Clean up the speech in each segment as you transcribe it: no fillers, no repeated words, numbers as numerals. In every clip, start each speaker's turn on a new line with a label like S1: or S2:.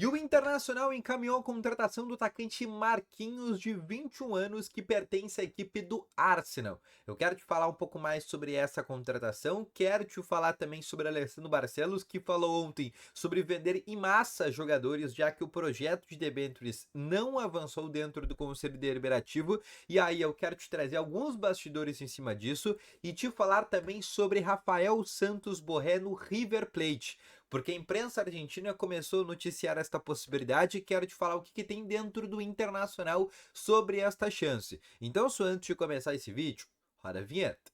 S1: E o Internacional encaminhou a contratação do atacante Marquinhos, de 21 anos, que pertence à equipe do Arsenal. Eu quero te falar um pouco mais sobre essa contratação, quero te falar também sobre Alessandro Barcelos, que falou ontem sobre vender em massa jogadores, já que o projeto de debêntures não avançou dentro do Conselho Deliberativo. E aí eu quero te trazer alguns bastidores em cima disso e te falar também sobre Rafael Santos Borré no River Plate, porque a imprensa argentina começou a noticiar esta possibilidade e quero te falar o que tem dentro do Internacional sobre esta chance. Então, só antes de começar esse vídeo, roda a vinheta.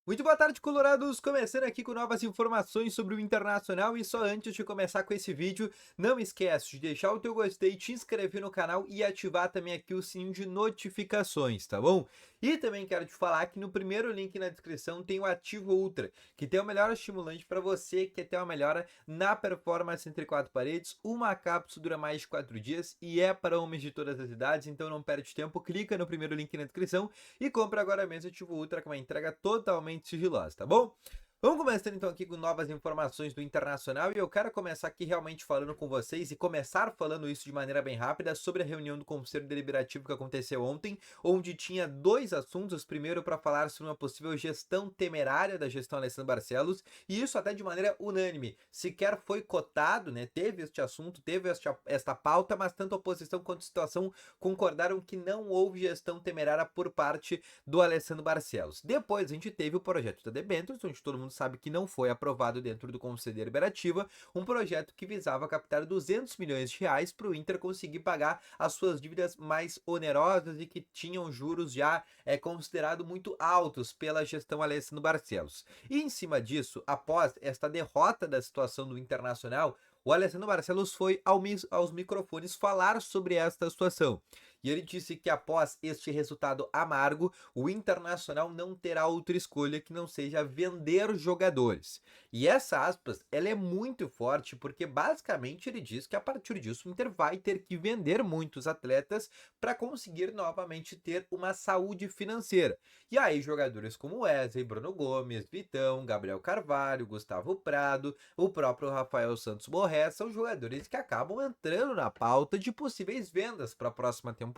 S1: Muito boa tarde, colorados! Começando aqui com novas informações sobre o Internacional, e só antes de começar com esse vídeo, não esquece de deixar o teu gostei, te inscrever no canal e ativar também aqui o sininho de notificações, tá bom? E também quero te falar que no primeiro link na descrição tem o Ativo Ultra, que tem o melhor estimulante para você que quer ter uma melhora na performance entre quatro paredes. Uma cápsula dura mais de 4 dias e é para homens de todas as idades, então não perde tempo, clica no primeiro link na descrição e compra agora mesmo o Ativo Ultra, com uma entrega totalmente sigilosa, tá bom? Vamos começando então aqui com novas informações do Internacional, e eu quero começar aqui realmente falando com vocês e começar falando isso de maneira bem rápida sobre a reunião do Conselho Deliberativo que aconteceu ontem, onde tinha dois assuntos. Primeiro, para falar sobre uma possível gestão temerária da gestão Alessandro Barcelos, e isso até de maneira unânime, sequer foi cotado, né? Teve este assunto, teve esta pauta, mas tanto a oposição quanto a situação concordaram que não houve gestão temerária por parte do Alessandro Barcelos. Depois a gente teve o projeto da debêntures, onde todo mundo sabe que não foi aprovado dentro do Conselho Deliberativo, um projeto que visava captar 200 milhões de reais para o Inter conseguir pagar as suas dívidas mais onerosas e que tinham juros já considerado muito altos pela gestão Alessandro Barcelos. E em cima disso, após esta derrota da situação do Internacional, o Alessandro Barcelos foi aos microfones falar sobre esta situação. E ele disse que após este resultado amargo, o Internacional não terá outra escolha que não seja vender jogadores. E essa aspas, ela é muito forte, porque basicamente ele diz que a partir disso o Inter vai ter que vender muitos atletas para conseguir novamente ter uma saúde financeira. E aí jogadores como Wesley, Bruno Gomes, Vitão, Gabriel Carvalho, Gustavo Prado, o próprio Rafael Santos Borré são jogadores que acabam entrando na pauta de possíveis vendas para a próxima temporada.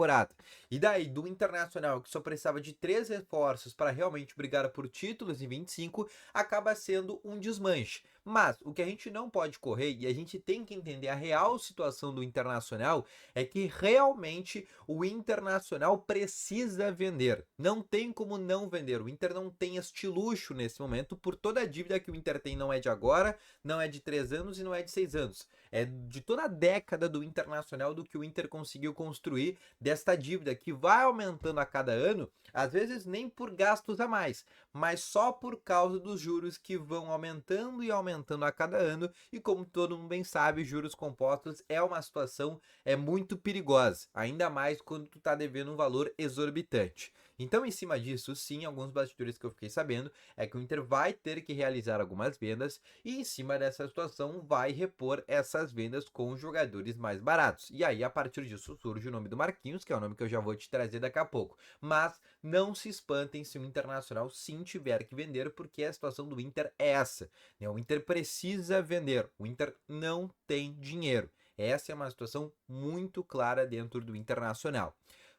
S1: E daí, do Internacional, que só precisava de 3 reforços para realmente brigar por títulos em 25, acaba sendo um desmanche. Mas o que a gente não pode correr, e a gente tem que entender a real situação do Internacional, é que realmente o Internacional precisa vender. Não tem como não vender. O Inter não tem este luxo nesse momento, por toda a dívida que o Inter tem. Não é de agora, não é de 3 anos e não é de 6 anos. É de toda a década do Internacional, do que o Inter conseguiu construir, desta dívida que vai aumentando a cada ano, às vezes nem por gastos a mais, mas só por causa dos juros que vão aumentando e aumentando a cada ano. E como todo mundo bem sabe, juros compostos é uma situação muito perigosa, ainda mais quando tu tá devendo um valor exorbitante. Então, em cima disso, sim, alguns bastidores que eu fiquei sabendo é que o Inter vai ter que realizar algumas vendas, e em cima dessa situação vai repor essas vendas com jogadores mais baratos. E aí, a partir disso, surge o nome do Marquinhos, que é o nome que eu já vou te trazer daqui a pouco. Mas não se espantem se o Internacional sim tiver que vender, porque a situação do Inter é essa, né? O Inter precisa vender, o Inter não tem dinheiro. Essa é uma situação muito clara dentro do Internacional.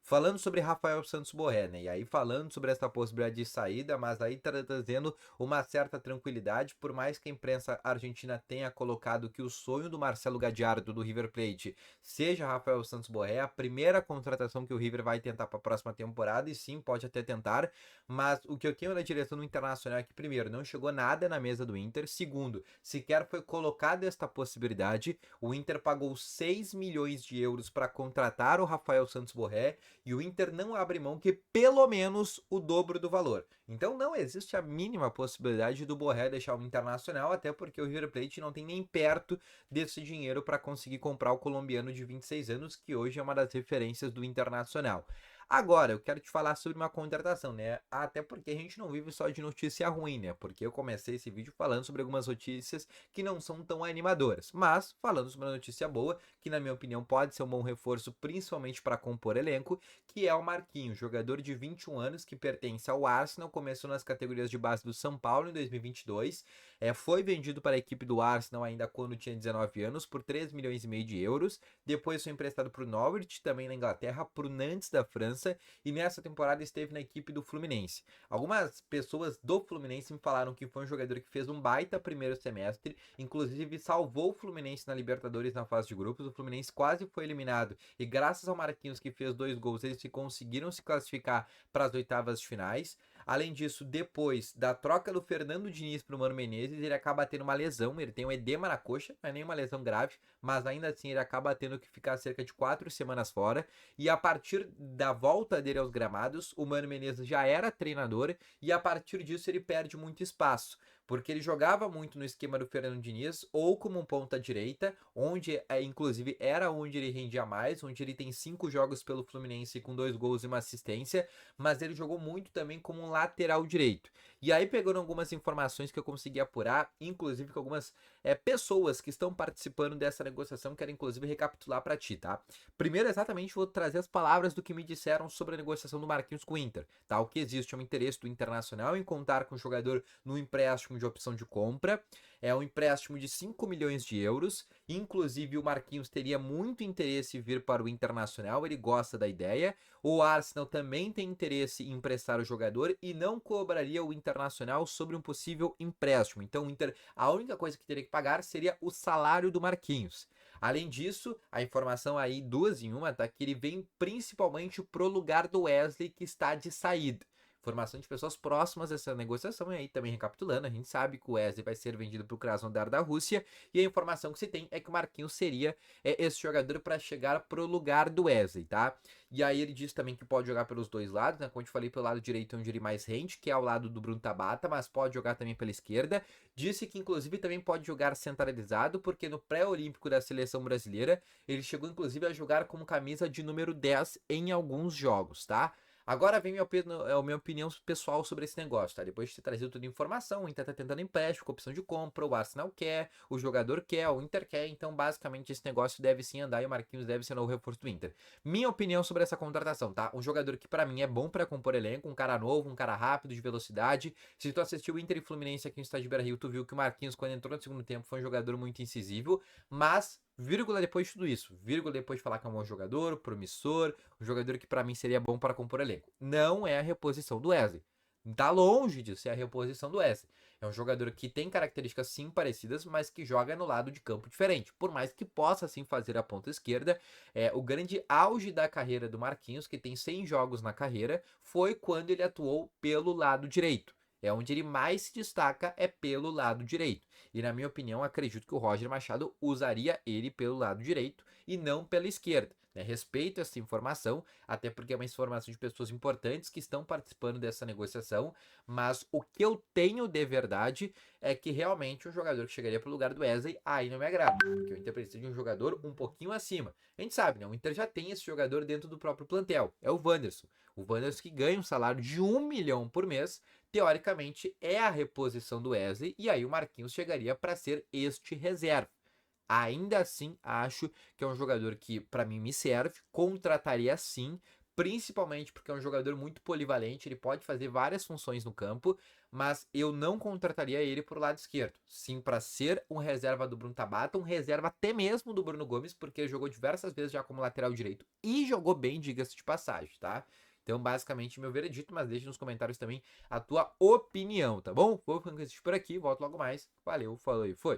S1: Falando sobre Rafael Santos Borré, né? E aí falando sobre essa possibilidade de saída, mas aí trazendo uma certa tranquilidade, por mais que a imprensa argentina tenha colocado que o sonho do Marcelo Gadiardo do River Plate seja Rafael Santos Borré, a primeira contratação que o River vai tentar para a próxima temporada, e sim, pode até tentar, mas o que eu tenho da direção do Internacional é que, primeiro, não chegou nada na mesa do Inter, segundo, sequer foi colocada esta possibilidade. O Inter pagou 6 milhões de euros para contratar o Rafael Santos Borré, e o Inter não abre mão que pelo menos o dobro do valor. Então não existe a mínima possibilidade do Borré deixar o Internacional, até porque o River Plate não tem nem perto desse dinheiro para conseguir comprar o colombiano de 26 anos, que hoje é uma das referências do Internacional. Agora, eu quero te falar sobre uma contratação, né? Até porque a gente não vive só de notícia ruim, né? Porque eu comecei esse vídeo falando sobre algumas notícias que não são tão animadoras, mas falando sobre uma notícia boa, que na minha opinião pode ser um bom reforço, principalmente para compor elenco, que é o Marquinhos, jogador de 21 anos que pertence ao Arsenal, começou nas categorias de base do São Paulo em 2022, foi vendido para a equipe do Arsenal ainda quando tinha 19 anos por 3 milhões e meio de euros, depois foi emprestado para o Norwich, também na Inglaterra, para o Nantes da França, e nessa temporada esteve na equipe do Fluminense. Algumas pessoas do Fluminense me falaram que foi um jogador que fez um baita primeiro semestre, inclusive salvou o Fluminense na Libertadores na fase de grupos, o Fluminense quase foi eliminado, e graças ao Marquinhos que fez 2 gols, eles conseguiram se classificar para as oitavas de finais. Além disso, depois da troca do Fernando Diniz para o Mano Menezes, ele acaba tendo uma lesão, ele tem um edema na coxa, não é nenhuma lesão grave, mas ainda assim ele acaba tendo que ficar cerca de 4 semanas fora, e a partir da volta dele aos gramados, o Mano Menezes já era treinador, e a partir disso ele perde muito espaço, porque ele jogava muito no esquema do Fernando Diniz, ou como um ponta direita, onde inclusive era onde ele rendia mais, onde ele tem 5 jogos pelo Fluminense com 2 gols e uma assistência, mas ele jogou muito também como um lateral direito. E aí pegando algumas informações que eu consegui apurar, inclusive com algumas pessoas que estão participando dessa negociação, quero inclusive recapitular para ti, tá? Primeiro, exatamente, vou trazer as palavras do que me disseram sobre a negociação do Marquinhos com o Inter, tá? O que existe é um interesse do Internacional em contar com o jogador no empréstimo de opção de compra, é um empréstimo de 5 milhões de euros, inclusive o Marquinhos teria muito interesse em vir para o Internacional, ele gosta da ideia, o Arsenal também tem interesse em emprestar o jogador e não cobraria o Internacional sobre um possível empréstimo, então o Inter, a única coisa que teria que pagar seria o salário do Marquinhos. Além disso, a informação aí, duas em uma, tá? Que ele vem principalmente pro lugar do Wesley, que está de saída. Informação de pessoas próximas dessa negociação, e aí também recapitulando, a gente sabe que o Wesley vai ser vendido para o Krasnodar da Rússia, e a informação que se tem é que o Marquinhos seria esse jogador para chegar pro lugar do Wesley, tá? E aí ele diz também que pode jogar pelos dois lados, né? Como eu te falei, pelo lado direito onde ele mais rende, que é ao lado do Bruno Tabata, mas pode jogar também pela esquerda. Disse que inclusive também pode jogar centralizado, porque no pré-olímpico da seleção brasileira, ele chegou inclusive a jogar como camisa de número 10 em alguns jogos, tá? Agora vem a minha opinião pessoal sobre esse negócio, tá? Depois de ter trazido toda a informação, o Inter tá tentando empréstimo, com opção de compra, o Arsenal quer, o jogador quer, o Inter quer, então basicamente esse negócio deve sim andar e o Marquinhos deve ser o novo reforço do Inter. Minha opinião sobre essa contratação, tá? Um jogador que pra mim é bom pra compor elenco, um cara novo, um cara rápido, de velocidade. Se tu assistiu o Inter e Fluminense aqui no estádio Beira-Rio, tu viu que o Marquinhos, quando entrou no segundo tempo, foi um jogador muito incisivo, mas vírgula depois de tudo isso, vírgula depois de falar que é um bom jogador, promissor, um jogador que pra mim seria bom para compor elenco. Não é a reposição do Wesley. Tá longe de ser a reposição do Wesley. É um jogador que tem características sim parecidas, mas que joga no lado de campo diferente. Por mais que possa sim fazer a ponta esquerda, o grande auge da carreira do Marquinhos, que tem 100 jogos na carreira, foi quando ele atuou pelo lado direito. É onde ele mais se destaca é pelo lado direito. E na minha opinião, acredito que o Roger Machado usaria ele pelo lado direito e não pela esquerda. Né? Respeito essa informação, até porque é uma informação de pessoas importantes que estão participando dessa negociação, mas o que eu tenho de verdade é que realmente um jogador que chegaria para o lugar do Wesley aí não me agrada, porque o Inter precisa de um jogador um pouquinho acima. A gente sabe, né? O Inter já tem esse jogador dentro do próprio plantel, é o Wanderson. O Wanderson que ganha um salário de 1 milhão por mês, teoricamente é a reposição do Wesley, e aí o Marquinhos chegaria para ser este reserva. Ainda assim, acho que é um jogador que, para mim, me serve, contrataria sim, principalmente porque é um jogador muito polivalente, ele pode fazer várias funções no campo, mas eu não contrataria ele por lado esquerdo. Sim, para ser um reserva do Bruno Tabata, um reserva até mesmo do Bruno Gomes, porque ele jogou diversas vezes já como lateral direito e jogou bem, diga-se de passagem, tá? Então, basicamente, meu veredito, mas deixe nos comentários também a tua opinião, tá bom? Vou ficando por aqui, volto logo mais. Valeu, falou e foi!